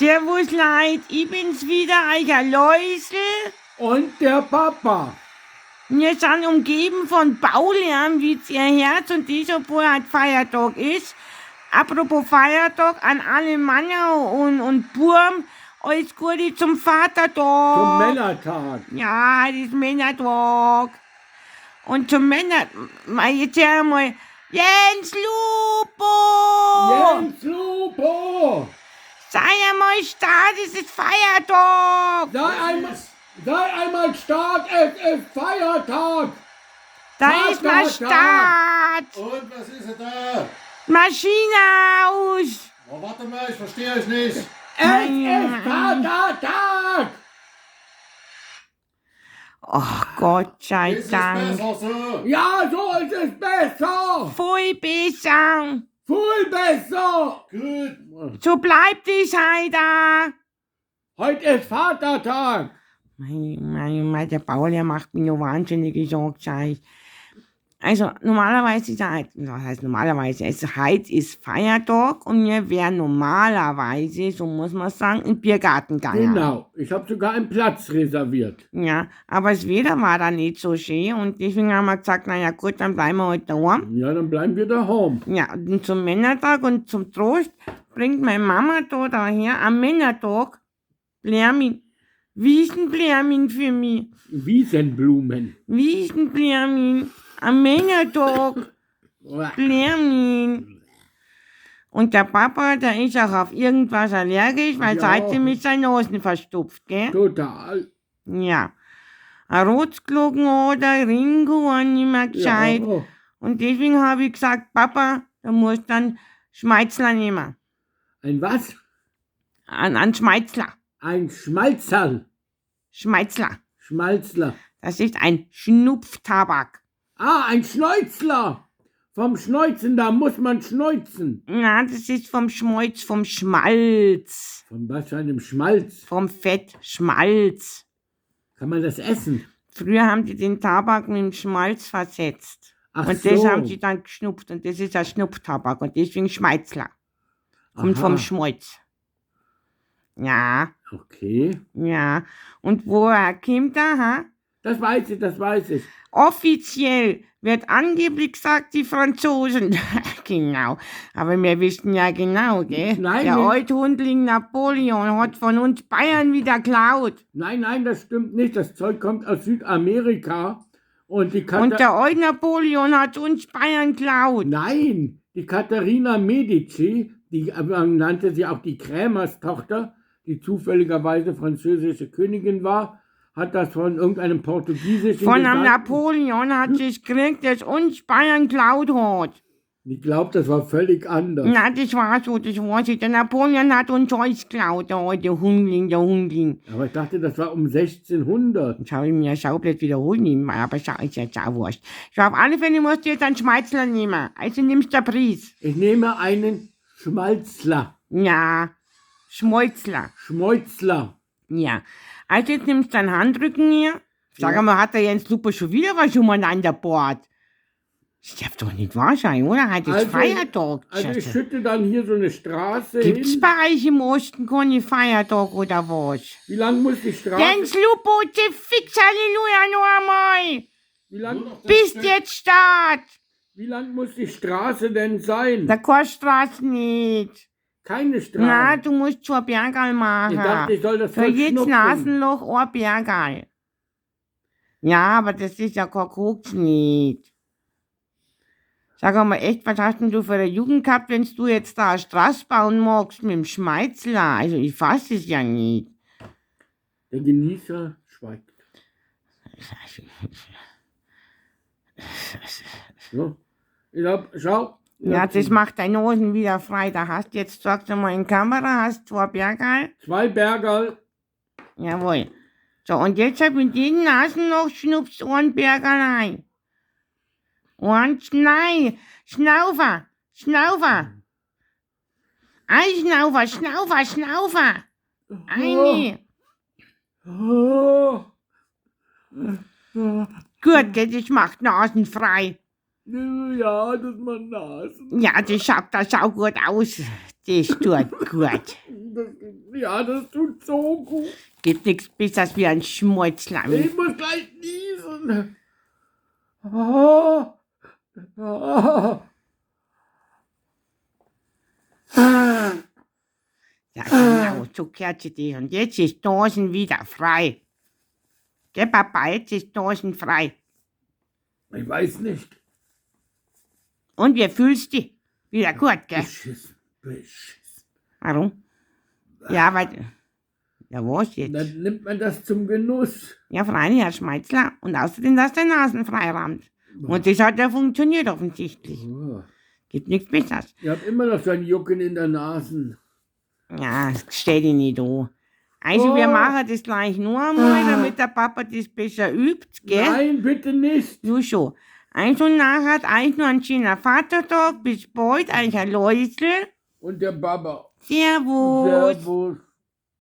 Servus Leid, ich bin's wieder, euer Läusel. Und der Papa. Wir sind umgeben von Baulärm, wie ihr hört, und das, obwohl heute Feiertag ist. Apropos Feiertag, an alle Männer und Burm, alles Gute zum Vatertag. Zum Männertag. Ja, heute ist Männertag. Und zum jetzt hör mal, Jens Lupo! Jens Lupo! Sei einmal stark, es ist Feiertag! Sei einmal stark, es ist Feiertag! Da ist mein Start! Und was ist da? Maschine aus! Oh, warte mal, ich verstehe euch nicht. Es ist Vatertag! Ach Gott sei Ist es Dank. besser so? Ja, so ist es besser! Voll besser! Viel besser! Gut. So bleibt es heute! Heute ist Vatertag! Mein, der Bauer macht mich nur wahnsinnig, ich sag's euch. Also normalerweise ist heute, was heißt normalerweise, heute ist Feiertag und wir wären normalerweise, so muss man sagen, im Biergarten gegangen. Genau, ich habe sogar einen Platz reserviert. Ja, aber das Wetter war da nicht so schön und deswegen haben wir gesagt, naja gut, dann bleiben wir heute daheim. Ja, dann bleiben wir daheim. Ja, und zum Männertag und zum Trost bringt meine Mama da daher am Männertag Blärmin, Wiesenblärmin für mich. Wiesenblumen. Wiesenblärmin am Männertag, Blärmin. Und der Papa, der ist auch auf irgendwas allergisch, weil Ja. seitdem ist seine Nase verstopft, gell? Total. Ja. Ein Rotzglocken oder Ringo war nicht mehr gescheit. Ja. Und deswegen habe ich gesagt, Papa, du musst dann Schmeizler nehmen. Ein was? An Schmeizler. Ein Schmalzerl. Schmeizler. Schmalzler. Das ist ein Schnupftabak. Ah, ein Schneuzler. Vom Schneuzen, da muss man schneuzen. Na, das ist vom Schmalz, vom Schmalz. Von was für einem Schmalz? Vom Fett, Schmalz. Kann man das essen? Früher haben die den Tabak mit dem Schmalz versetzt. Ach und so. das haben sie dann geschnupft. Und das ist ein Schnupftabak. Und deswegen Schmeizler. Kommt Aha. vom Schmalz. Ja, Okay. ja. Und woher kommt er, ha? Das weiß ich, das weiß ich. Offiziell wird angeblich gesagt, die Franzosen. Genau. Aber wir wissen ja genau, gell? Nein, Der wir- alte Hundling Napoleon hat von uns Bayern wieder geklaut. Nein, das stimmt nicht. Das Zeug kommt aus Südamerika. Und die Und der alte Napoleon hat uns Bayern geklaut. Nein, die Katharina Medici, die nannte sie auch die Krämerstochter, die zufälligerweise französische Königin war, hat das von irgendeinem portugiesischen Von einem Gesandten- Napoleon hat sie es gekriegt, dass uns Bayern geklaut hat. Ich glaube, das war völlig anders. Na, das war so, das war so. Der Napoleon hat uns alles geklaut, der alte Hundling, der Hundling. Aber ich dachte, das war um 1600. Jetzt habe ich mir Schaublett wiederholt nehmen, aber ist jetzt auch wurscht. So, auf alle Fälle musst du jetzt einen Schmeizler nehmen. Also nimmst du den Preis. Ich nehme einen Schmalzler. Ja, Schmolzler. Schmeuzler. Ja. Also jetzt nimmst du deinen Handrücken hier. Sag Ja. mal, hat der Jens Lupe schon wieder was umeinander bohrt? Das darf doch nicht wahr sein, oder? Heute ist Also- Feiertag. Also ich Scheiße. schütte dann hier so eine Straße Gibt's hin. bei euch im Osten keine Feiertag oder was? Wie lang muss die Straße... Jens Lupo, fix Halleluja noch einmal. Wie lang, Nur noch das Bis Stück. jetzt Start. wie lang muss die Straße denn sein? Der Korstraße nicht. Keine Straße. Na, du musst zur Bergal machen. Ich dachte, ich soll das Für jedes verschnupfen. Nasenloch ein Bergal. Ja, aber das ist ja kein Koks nicht. Sag mal echt, was hast denn du für eine Jugend gehabt, wenn du jetzt da eine Straße bauen magst mit dem Schmeizler? Also ich fass es ja nicht. Der Genießer schweigt. So. Ich glaub, schau. Ja, das macht deine Nosen wieder frei. Da hast jetzt, sagst du mal in Kamera, hast zwei Bergal. 2 Bergerl. Jawohl. So, und jetzt mit jedem Nasenloch schnupfst du einen Bergal ein. Und nein, Schnaufer, Schnaufer. Schnaufer, Schnaufer, Schnaufer. Eine. Oh. Gut, das macht Nasen frei. Ja, das ist mein Nasen. Ja, das schaut gut aus. Das tut gut. Ja, das tut so gut. Gibt nichts Besseres wie ein Schmolzlein. Ich muss gleich niesen. Ah. Ah. Ah. Ja, genau, so gehört sie das. Und jetzt ist Dosen wieder frei. Gell, Papa, jetzt ist Dosen frei. Ich weiß nicht. Und wie fühlst du dich? Wieder gut, gell? Beschissen. Warum? Ja, weil... Ja, was jetzt? Dann nimmt man das zum Genuss. Ja, freilich, Herr Schmeitzler. Und außerdem, dass der Nasen frei rammt. Und das hat ja funktioniert offensichtlich. Oh. Gibt nichts Besseres. Ich habe immer noch so ein Jucken in der Nase. Ja, das stell dich nicht an. Also, wir machen das gleich nur einmal, damit der Papa das besser übt, gell? Nein, bitte nicht. Nur schon. Also, nachher euch noch ein schöner Vatertag. Bis bald, euch ein Läusel. Und der Baba. Servus. Servus.